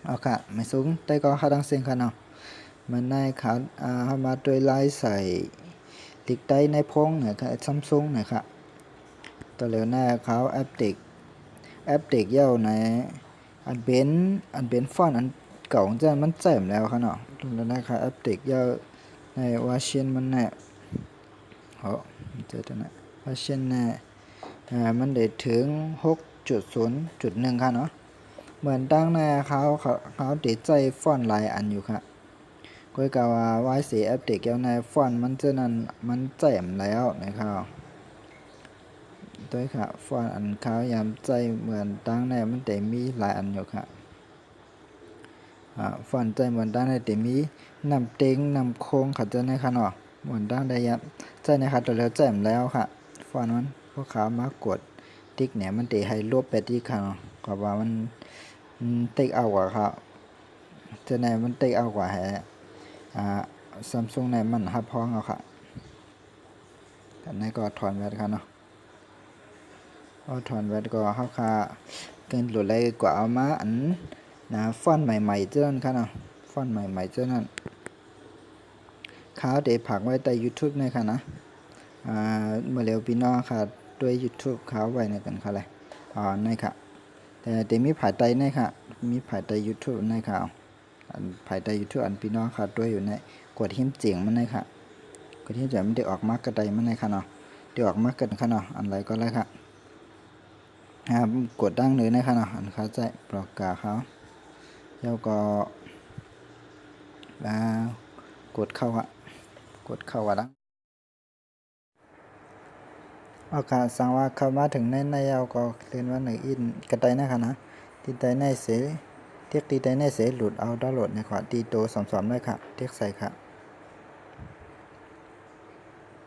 เอาค่ะไม่สูงแต่ก็เขาดังเสียงค่ะเนาะมันในเขาเขามาด้วยลายใส่ติดได้ในพงเนี่ยค่ะซัมซุงเนี่ยค่ะตัวเหลือหน้าเขาแอปเด็กเย้าในอันเบนฟอนต์อันเก่าจะมันแจ่มแล้วค่ะเนาะตัวเหลือหน้าค่ะแอปเด็กเย้าในวาเชียนมันเนี่ยโอ้เจอตัวนั้นวาเชียนเนี่ยมันได้ถึง 6.0.1 ค่ะเนาะเหมือนตั้งในเขาติดใจฟอนต์หลายอันอยู่ค่ะก็กล่าวว่าไว้สีแอปเด็กเย้าในฟอนต์มันจะนั้นมันแจ่มแล้วนะครับด้วยค่ะฟอนต์อันเขายามใจเหมือนตั้งในมันแต่มีหลายอันอยู่ค่ะฟอนต์ใจเหมือนตั้งในแต่มีนำเต็งนำโค้งขัดใจในค่ะเนาะเหมือนตั้งได้ยับใจในค่ะตัวแล้วแจ่มแล้วค่ะฟอนต์มันพวกเขามากดติ๊กเนี่ยมันแต่ให้ลบไปที่ค่ะเนาะก็ว่ามันติ๊กเอากว่าครับจะในมันติ๊กเอากว่าแฮซัมซุงในมันฮับพ้องเอาค่ะแต่ในก็ถอนแวดค่ะเนาะเอาถอนแวดก็เข้าค่ะเกินหลุดเลยกว่าเอามาอันนะฟอนต์ใหม่ๆเจ้านั้นค่ะเนาะฟอนต์ใหม่ๆเจ้านั้นเขาเดี๋ยวผักไว้ใต้ YouTube ในค่ะนะเมื่อเร็วพี่น้องค่ะด้วย YouTube เขาไว้ในกันค่ะเลยในค่ะแต่มีผ่ายไตในค่ะมีผ่ายไต YouTube ในค่ะอันผ่ายไต YouTube อันพี่น้องค่ะด้วยอยู่ในกดหิมเจียงมันในค่ะกดหิมเจียงมันได้ออกมากระไดมันในค่ะเนาะได้ออกมากกันค่ะเนาะอันไรก็เลยค่ะกดดังเลยนะคะเนาะอันเขาใจปลอกกาเขาแล้วก็กดเข้าอะกดเข้าอะดังเอาการสั่งว่าเข้ามาถึงในเอาก็เรียนว่าหนึ่งอินกระไดนะคะนะตีไดในเสเทียกตีไดในเสหลุดเอาดาวน์โหลดในขวาตีโตสอมๆด้วยค่ะเทียกใส่ค่ะ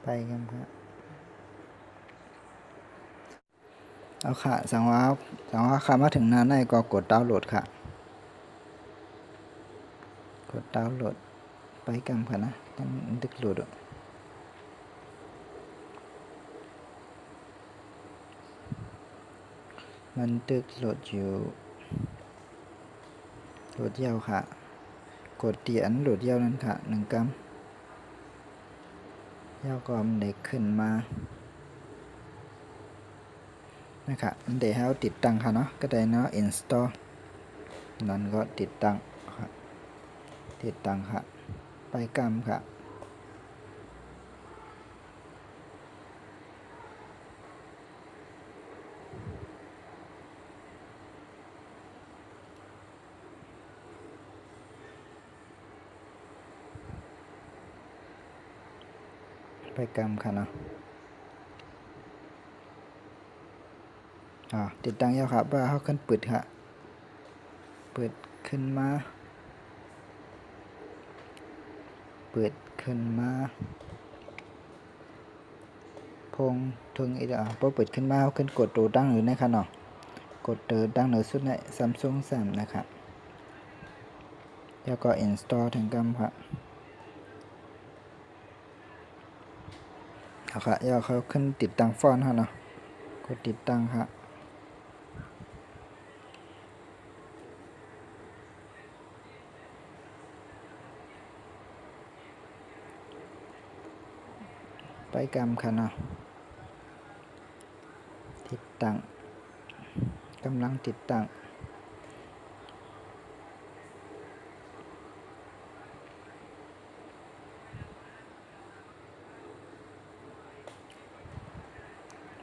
ไปกันครับเอาค่ะสั่งว่าเข้ามาถึงหน้าในก็กดดาวน์โหลดค่ะกดดาวน์โหลดไปกันค่ะนะต้องดึกโหลดมันตึกโหลดอยู่โหลดยาวค่ะกดเตียนโหลดยาวนั้นค่ะ1 กรัมยาวก็มันได้ขึ้นมานะครับมันได้ให้เราติดตั้งค่ะเนาะก็ได้เนาะ install นั่นก็ติดตั้งค่ะติดตั้งค่ะไปกรัมค่ะไปกรัมค่ะเนาะติดตั้งแล้วครับว่าเขาขึ้นเปิดค่ะเปิดขึ้นมาพงถึงพอเปิดขึ้นมาเขาขึ้นกดตัวตั้งหรือนะคะเนาะกดตัวตั้งหรือสุดใน Samsung 3นะครับแล้วก็ install ถึงกรัมค่ะเอาค่ะแล้วเขาขึ้นติดตั้งฟอนต์ค่ะเนาะกดติดตั้งค่ะไปกรัมค่ะเนาะติดตั้งกำลังติดตั้ง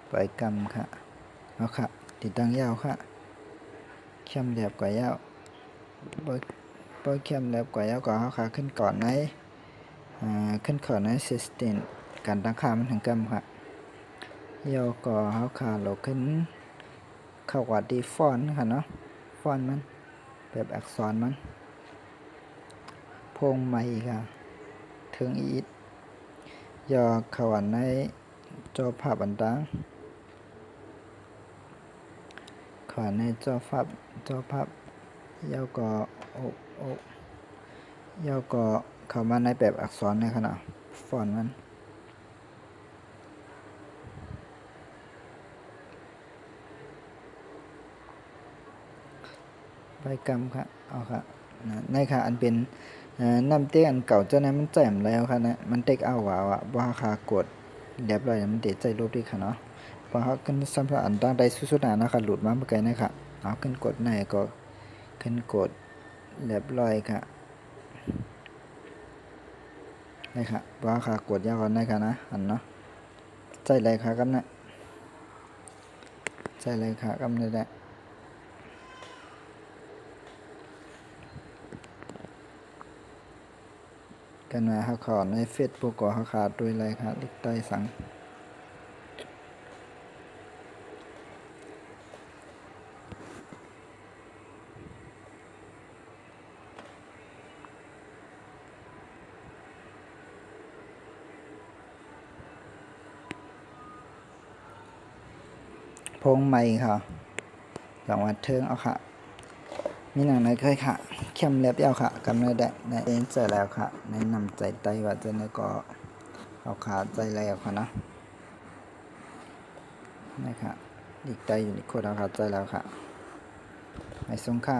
ไปกรัมค่ะเอาค่ะติดตั้งยาวค่ะเข้มแหลบกว่ายาวปอยเข้มแหลบกว่ายาวก็เอาค่ะขึ้นก่อนในขึ้นก่อนใน system การตั้งค่ามันถึงกรัมค่ะยาวก็เอาค่ะเราขึ้นเข้ากับดีฟอนต์ค่ะเนาะฟอนต์มันแบบอักษรมันพงใหม่ค่ะถึงอีกยอเข้าในจอภาพอันดังเข้าในจอภาพยาวก็ยาวก็เข้ามาในแบบอักษรในขณะฟอนต์มัน ไปกำค่ะเอาค่ะนะในค่ะอันเป็นน้ำเต็กอันเก่าเจ้านั้นมันแจ่มแล้วค่ะนะมันเต็กเอาว่าบ่คากดเรียบร้อยมันเดใจลบดีค่ะเนาะพอเฮาขึ้นสำหรับอันตั้งใดสุดๆนะคะหลุดมาบ่ไกลนะคะเอาขึ้นกดไหนก็ขึ้นกดเรียบร้อยค่ะนะคะบ่คากดยาวก่อนนะคะนะอันเนาะใจเลยค่ะกันนะใจเลยค่ะกำได้แหละกันมาเฮาขอใน Facebook ก็เฮาขาดด้วยเลยค่ะลิกใต้สังพงใหม่ค่ะจังหวัดเทิงเอาค่ะมีหนังไหนเคยค่ะเข้มเล็บยาวค่ะกำได้ได้เอ็นเจอแล้วค่ะในนำใจไต้ว่าจะได้ก็เอาขาใจแล้วค่ะนะนี่ค่ะอีกใจอยู่นี่โคตรเอาขาใจแล้วค่ะไอ้สงค่า